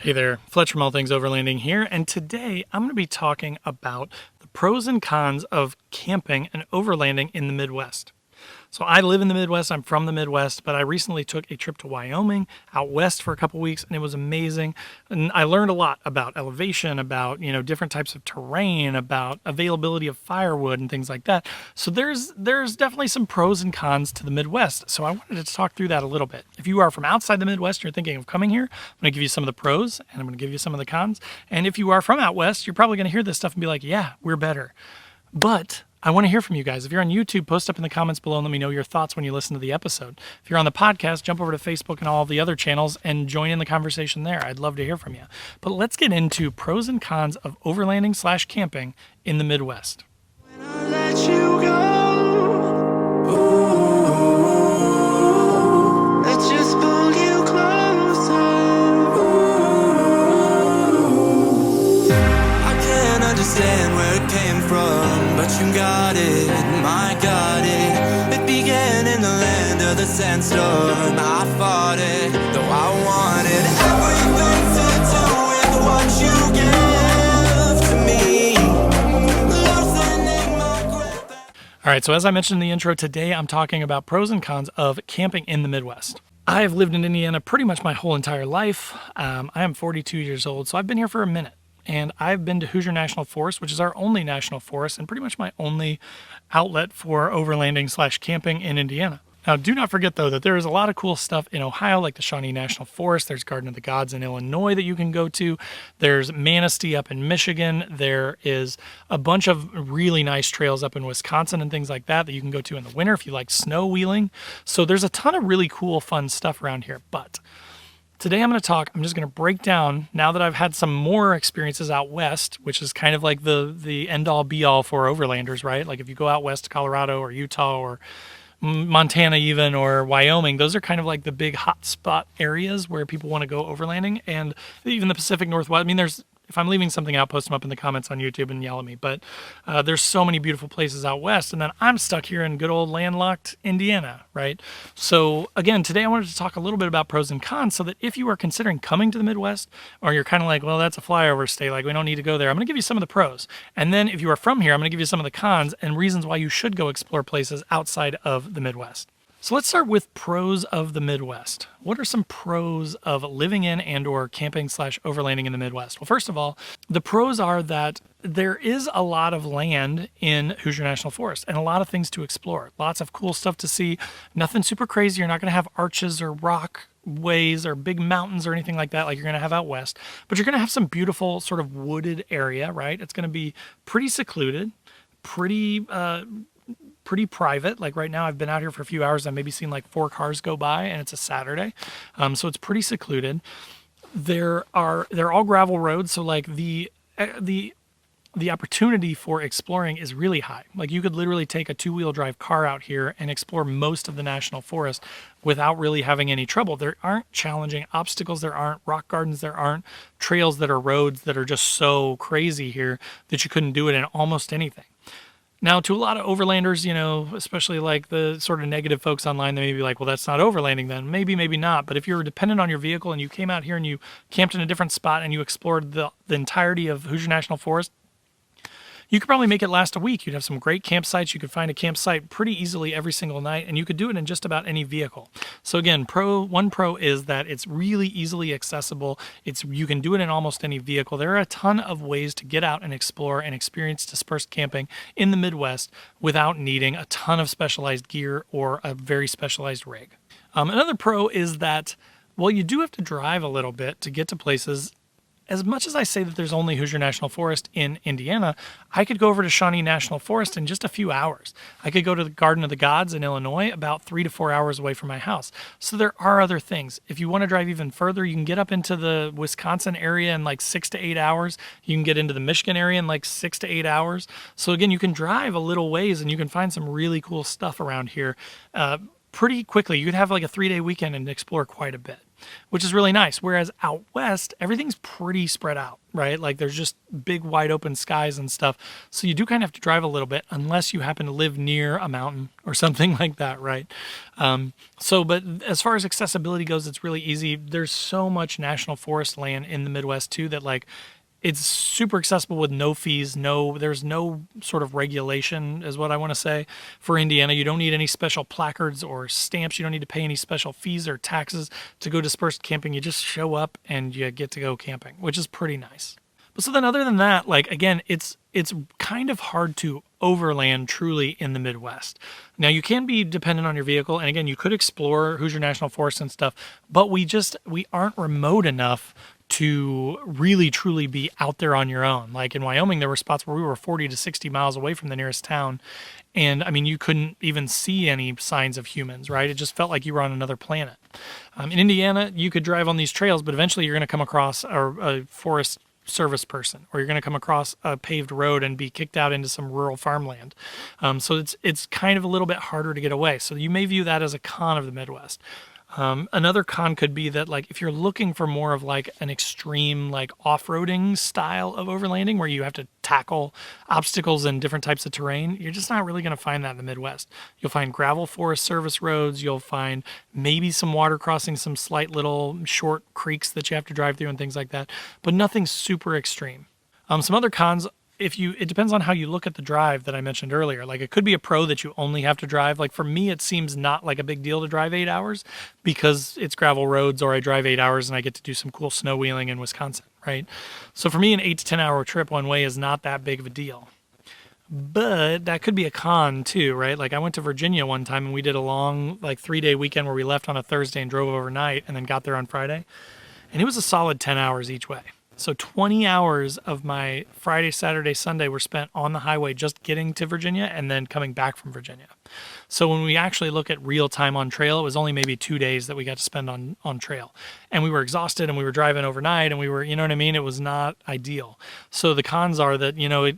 Hey there, Fletcher from All Things Overlanding here, and today I'm going to be talking about the pros and cons of camping and overlanding in the Midwest. So I live in the Midwest, I'm from the Midwest, but I recently took a trip to Wyoming out west for a couple weeks and it was amazing. And I learned a lot about elevation, about, different types of terrain, about availability of firewood and things like that. So there's definitely some pros and cons to the Midwest. So I wanted to talk through that a little bit. If you are from outside the Midwest and you're thinking of coming here, I'm going to give you some of the pros and I'm going to give you some of the cons. And if you are from out west, you're probably going to hear this stuff and be like, yeah, we're better. But I want to hear from you guys. If you're on YouTube, post up in the comments below and let me know your thoughts when you listen to the episode. If you're on the podcast, jump over to Facebook and all of the other channels and join in the conversation there. I'd love to hear from you. But let's get into pros and cons of overlanding / camping in the Midwest. When I let you go, I just pull you closer. I can't understand where it came from, but you got it, I got it. It began in the land of the sandstorm. I fought it, though I wanted everything to do with what you give to me. Loosening my grip. All right, so as I mentioned in the intro, today I'm talking about pros and cons of camping in the Midwest. I have lived in Indiana pretty much my whole entire life. I am 42 years old, so I've been here for a minute. And I've been to Hoosier National Forest, which is our only national forest and pretty much my only outlet for overlanding / camping in Indiana. Now, do not forget, though, that there is a lot of cool stuff in Ohio, like the Shawnee National Forest. There's Garden of the Gods in Illinois that you can go to. There's Manistee up in Michigan. There is a bunch of really nice trails up in Wisconsin and things like that you can go to in the winter if you like snow wheeling. So there's a ton of really cool, fun stuff around here. But today I'm just going to break down, now that I've had some more experiences out west, which is kind of like the end-all be-all for overlanders, right? Like if you go out west to Colorado or Utah or Montana even, or Wyoming, those are kind of like the big hot spot areas where people want to go overlanding. And even the Pacific Northwest, I mean, if I'm leaving something out, post them up in the comments on YouTube and yell at me. But there's so many beautiful places out west, and then I'm stuck here in good old landlocked Indiana, right? So again, today I wanted to talk a little bit about pros and cons, so that if you are considering coming to the Midwest, or you're kind of like, well, that's a flyover state, like we don't need to go there, I'm going to give you some of the pros. And then if you are from here, I'm going to give you some of the cons and reasons why you should go explore places outside of the Midwest. So let's start with pros of the Midwest. What are some pros of living in and or camping / overlanding in the Midwest? Well, first of all, the pros are that there is a lot of land in Hoosier National Forest and a lot of things to explore. Lots of cool stuff to see. Nothing super crazy. You're not going to have arches or rock ways or big mountains or anything like that like you're going to have out west. But you're going to have some beautiful sort of wooded area, right? It's going to be pretty secluded, pretty private. Like right now, I've been out here for a few hours. I've maybe seen like 4 cars go by, and it's a Saturday, so it's pretty secluded. They're all gravel roads, so like the opportunity for exploring is really high. Like you could literally take a 2-wheel drive car out here and explore most of the national forest without really having any trouble. There aren't challenging obstacles. There aren't rock gardens. There aren't trails that are roads that are just so crazy here that you couldn't do it in almost anything. Now, to a lot of overlanders, especially like the sort of negative folks online, they may be like, well, that's not overlanding then. Maybe, maybe not. But if you're dependent on your vehicle and you came out here and you camped in a different spot and you explored the entirety of Hoosier National Forest, you could probably make it last a week. You'd have some great campsites. You could find a campsite pretty easily every single night, and you could do it in just about any vehicle. So again, one pro is that it's really easily accessible. You can do it in almost any vehicle. There are a ton of ways to get out and explore and experience dispersed camping in the Midwest without needing a ton of specialized gear or a very specialized rig. Another pro is that, well, you do have to drive a little bit to get to places. As much as I say that there's only Hoosier National Forest in Indiana, I could go over to Shawnee National Forest in just a few hours. I could go to the Garden of the Gods in Illinois, about 3 to 4 hours away from my house. So there are other things. If you want to drive even further, you can get up into the Wisconsin area in like 6 to 8 hours. You can get into the Michigan area in like 6 to 8 hours. So again, you can drive a little ways and you can find some really cool stuff around here pretty quickly. You could have like a 3-day weekend and explore quite a bit. which is really nice. Whereas out west, everything's pretty spread out, right? Like there's just big wide open skies and stuff. So you do kind of have to drive a little bit unless you happen to live near a mountain or something like that, right? But as far as accessibility goes, it's really easy. There's so much national forest land in the Midwest too that like it's super accessible with no fees. There's no sort of regulation is what I want to say. For Indiana, you don't need any special placards or stamps. You don't need to pay any special fees or taxes to go dispersed camping. You just show up and you get to go camping, which is pretty nice. But so then other than that, like again, it's kind of hard to overland truly in the Midwest. Now you can be dependent on your vehicle, and again, you could explore Hoosier National Forest and stuff, but we aren't remote enough to really truly be out there on your own. Like in Wyoming, there were spots where we were 40 to 60 miles away from the nearest town. And I mean, you couldn't even see any signs of humans, right? It just felt like you were on another planet. In Indiana, you could drive on these trails, but eventually you're going to come across a forest service person, or you're going to come across a paved road and be kicked out into some rural farmland. So it's kind of a little bit harder to get away. So you may view that as a con of the Midwest. Another con could be that like if you're looking for more of like an extreme like off-roading style of overlanding where you have to tackle obstacles and different types of terrain, you're just not really going to find that in the Midwest. You'll find gravel Forest Service roads, you'll find maybe some water crossing, some slight little short creeks that you have to drive through and things like that, but nothing super extreme. Some other cons, it depends on how you look at the drive that I mentioned earlier. Like it could be a pro that you only have to drive. Like for me, it seems not like a big deal to drive 8 hours because it's gravel roads, or I drive 8 hours and I get to do some cool snow wheeling in Wisconsin, right? So for me, an 8 to 10 hour trip one way is not that big of a deal. But that could be a con too, right? Like I went to Virginia one time and we did a long like 3-day weekend where we left on a Thursday and drove overnight and then got there on Friday. And it was a solid 10 hours each way. So 20 hours of my Friday, Saturday, Sunday were spent on the highway just getting to Virginia and then coming back from Virginia. So when we actually look at real time on trail, it was only maybe 2 days that we got to spend on trail. And we were exhausted and we were driving overnight and we were, you know what I mean? It was not ideal. So the cons are that, you know,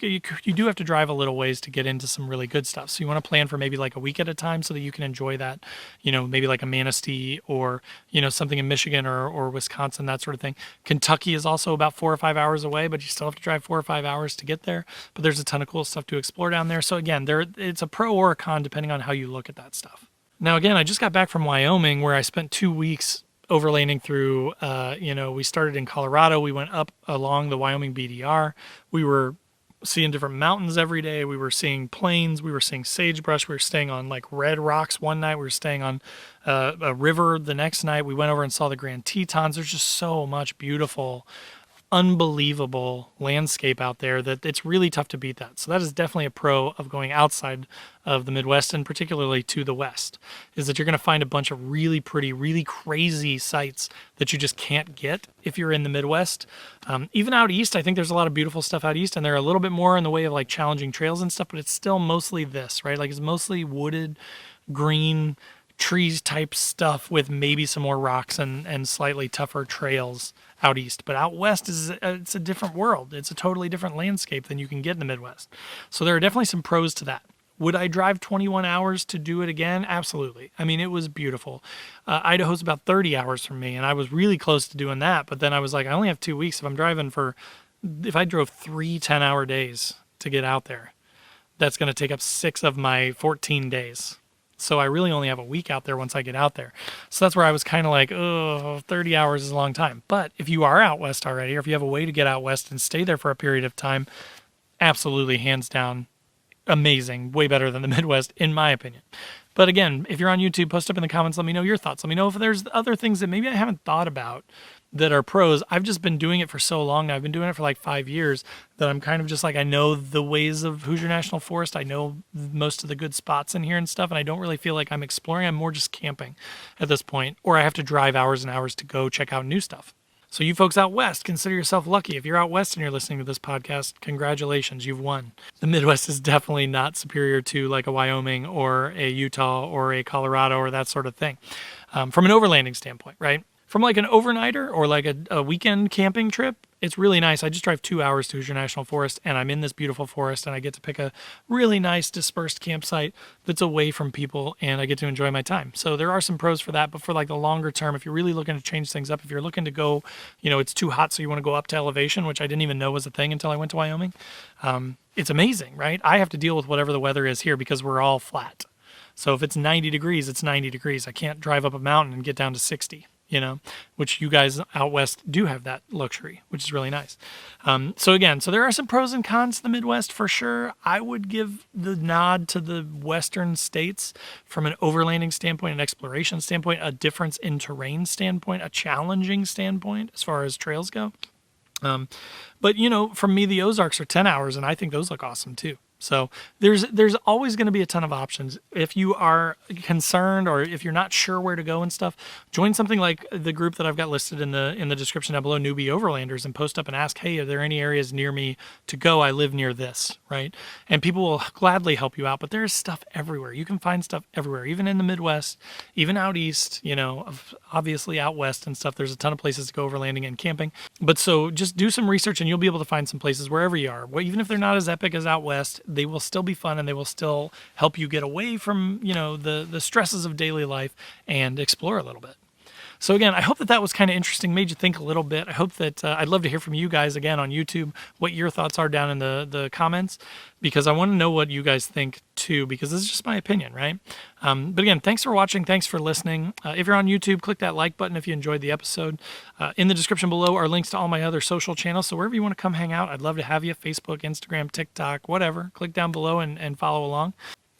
you do have to drive a little ways to get into some really good stuff. So you want to plan for maybe like a week at a time so that you can enjoy that, you know, maybe like a Manistee or, you know, something in Michigan or Wisconsin, that sort of thing. Kentucky is also about 4 or 5 hours away, but you still have to drive 4 or 5 hours to get there. But there's a ton of cool stuff to explore down there. So again, it's a pro or a con depending on how you look at that stuff. Now, again, I just got back from Wyoming where I spent 2 weeks overlanding through, we started in Colorado. We went up along the Wyoming BDR. We were seeing different mountains every day. We were seeing plains. We were seeing sagebrush. We were staying on like red rocks one night. We were staying on a river the next night. We went over and saw the Grand Tetons. There's just so much beautiful, unbelievable landscape out there that it's really tough to beat that. So that is definitely a pro of going outside of the Midwest and particularly to the West, is that you're going to find a bunch of really pretty, really crazy sights that you just can't get if you're in the Midwest. Even out east, I think there's a lot of beautiful stuff out east, and they're a little bit more in the way of like challenging trails and stuff, but it's still mostly this, right? Like it's mostly wooded, green, trees type stuff with maybe some more rocks and slightly tougher trails out east. But out west it's a different world. It's a totally different landscape than you can get in the Midwest. So there are definitely some pros to that. Would I drive 21 hours to do it again? Absolutely. I mean, it was beautiful. Idaho's about 30 hours from me, and I was really close to doing that. But then I was like, I only have 2 weeks. If I drove 3 10-hour days to get out there, that's going to take up 6 of my 14 days. So I really only have a week out there once I get out there. So that's where I was kind of like, 30 hours is a long time. But if you are out west already, or if you have a way to get out west and stay there for a period of time, absolutely, hands down, amazing, way better than the Midwest, in my opinion. But again, if you're on YouTube, post up in the comments, let me know your thoughts. Let me know if there's other things that maybe I haven't thought about that are pros. I've just been doing it for so long now. I've been doing it for like 5 years that I'm kind of just like, I know the ways of Hoosier National Forest. I know most of the good spots in here and stuff, and I don't really feel like I'm exploring. I'm more just camping at this point, or I have to drive hours and hours to go check out new stuff. So you folks out west, consider yourself lucky. If you're out west and you're listening to this podcast, congratulations, you've won. The Midwest is definitely not superior to like a Wyoming or a Utah or a Colorado or that sort of thing. From an overlanding standpoint, right? From like an overnighter or like a weekend camping trip, It's really nice. I just drive 2 hours to Hoosier National Forest, and I'm in this beautiful forest, and I get to pick a really nice dispersed campsite that's away from people, and I get to enjoy my time. So there are some pros for that, but for like the longer term, if you're really looking to change things up, if you're looking to go, it's too hot, so you want to go up to elevation, which I didn't even know was a thing until I went to Wyoming. It's amazing, right? I have to deal with whatever the weather is here because we're all flat. So if it's 90 degrees, it's 90 degrees. I can't drive up a mountain and get down to 60. Which you guys out west do have that luxury, which is really nice. So there are some pros and cons to the Midwest for sure. I would give the nod to the western states from an overlanding standpoint, an exploration standpoint, a difference in terrain standpoint, a challenging standpoint as far as trails go. But for me, the Ozarks are 10 hours, and I think those look awesome too. So there's always going to be a ton of options. If you are concerned or if you're not sure where to go and stuff, join something like the group that I've got listed in the description down below, Newbie Overlanders, and post up and ask, hey, are there any areas near me to go? I live near this, right? And people will gladly help you out, but there's stuff everywhere. You can find stuff everywhere, even in the Midwest, even out east, obviously out west and stuff. There's a ton of places to go overlanding and camping. But so just do some research and you'll be able to find some places wherever you are. Well, even if they're not as epic as out west, they will still be fun and they will still help you get away from, the stresses of daily life and explore a little bit. So again, I hope that was kind of interesting, made you think a little bit. I hope that I'd love to hear from you guys again on YouTube, what your thoughts are down in the comments, because I want to know what you guys think too, because this is just my opinion, right? But again, thanks for watching. Thanks for listening. If you're on YouTube, click that like button if you enjoyed the episode. In the description below are links to all my other social channels. So wherever you want to come hang out, I'd love to have you. Facebook, Instagram, TikTok, whatever. Click down below and follow along.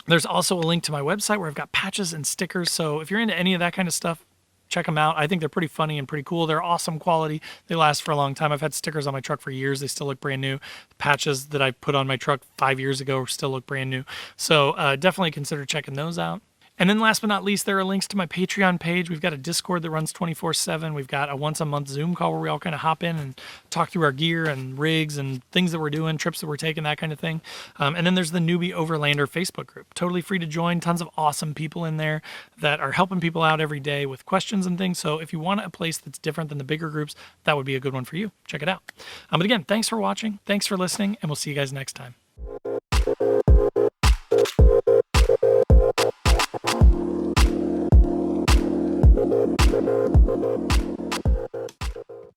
There's also a link to my website where I've got patches and stickers. So if you're into any of that kind of stuff, check them out. I think they're pretty funny and pretty cool. They're awesome quality. They last for a long time. I've had stickers on my truck for years. They still look brand new. The patches that I put on my truck 5 years ago still look brand new. So definitely consider checking those out. And then last but not least, there are links to my Patreon page. We've got a Discord that runs 24/7. We've got a once-a-month Zoom call where we all kind of hop in and talk through our gear and rigs and things that we're doing, trips that we're taking, that kind of thing. And then there's the Newbie Overlander Facebook group. Totally free to join. Tons of awesome people in there that are helping people out every day with questions and things. So if you want a place that's different than the bigger groups, that would be a good one for you. Check it out. But again, thanks for watching. Thanks for listening, and we'll see you guys next time.